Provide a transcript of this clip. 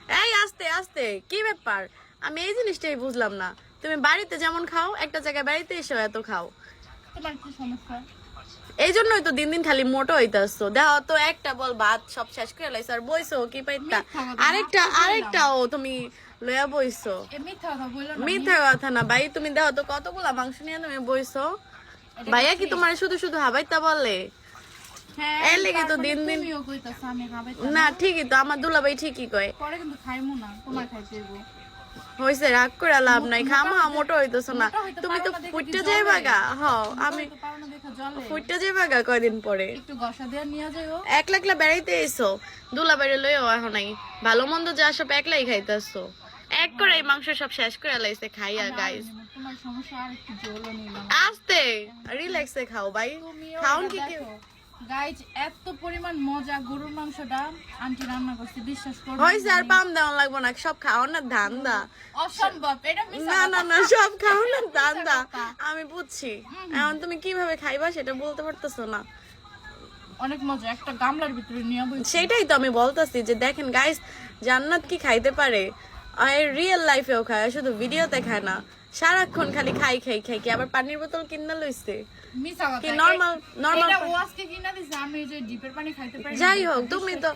এই আস্তে আস্তে কি ব্যাপার, আমি এই জিনিসটাই বুঝলাম না। তুমি বাড়িতে যেমন খাও, একটা জায়গায় বাড়িতে এসেও এত খাও, তোমার কি সমস্যা? এই জন্যই তো দিন দিন খালি মোটো হইতাছো। দেখো তো একটা বল ভাত সব শেষ করে লাইছো আর বইছো কি পাইতা, আরেকটাও তুমি লয়া বইছো। মিথ্যা কথা বললো না। মিথ্যা কথা না ভাই, তুমি দেখো তো কতগুলা মাংস নিয়ে তুমি বইছো। ভাইয়া কি তোমার শুধু শুধু হাবাইতা বলে? হ্যাঁ এর লেগে তো দিন দিন তুমিও কইতাছ আমি খাবে না, ঠিকই তো, আমার দুলাভাই ঠিকই কয়। পরে কিন্তু খাইমু না, তোমার খাইতে হইব। হইছে রাগ করে লাভ নাই, খামা মোটো হইতেছো না। তুমি তো ফুটতে যাইবা গা। আমি তো পারো না দেখো জলে ফুটতে যাইবা গা কয়দিন পরে। একটু গসা দিয়ে নিয়ে যাইও। একলা একলা বেড়াইতে এসো, দুলাভাইরে লইও এখন নাই, ভালো মন্দ যা সব একলাই খাইতেছো। এক করে এই মাংস সব শেষ করে লাইছে খাইয়া গাইস। তোমার সমস্যা আর একটু জলও নিলাম। আস্তে রিল্যাক্সে খাও ভাই, খাওন কি কি গাইজ এত পরিমাণ মজা গরুর মাংসটা আন্টি রান্না করছে, বিশ্বাস করো। হইছে আর পাম দেওয়া লাগবো না, সব খাওয়ানোর ধান্দা। অসম্ভব, এটা মিছা না না কথা। না, সব খাওয়ানোর ধান্দা। কথা। আমি বুঝছি, এখন তুমি কিভাবে খাইবা সেটা বলতে পারতেছো না। অনেক মজা, একটা গামলার ভিতরে নিয়ে বসে। সেটাই তো আমি বলতেছি যে দেখেন গাইস, জান্নাত কি খাইতে পারে, আর রিয়েল লাইফেও খায়, শুধু ভিডিওতে খায় না। সারাক্ষণ খালি খাই খাই খাই, কি আবার পানির বোতল কিনা লইছে মিছা কথা। কি নরমাল নরমাল। এটা ও আজকে কিনা দিছে, আমি যে ডিপের পানি খাইতে পারি না। যাই হোক, তুমি তো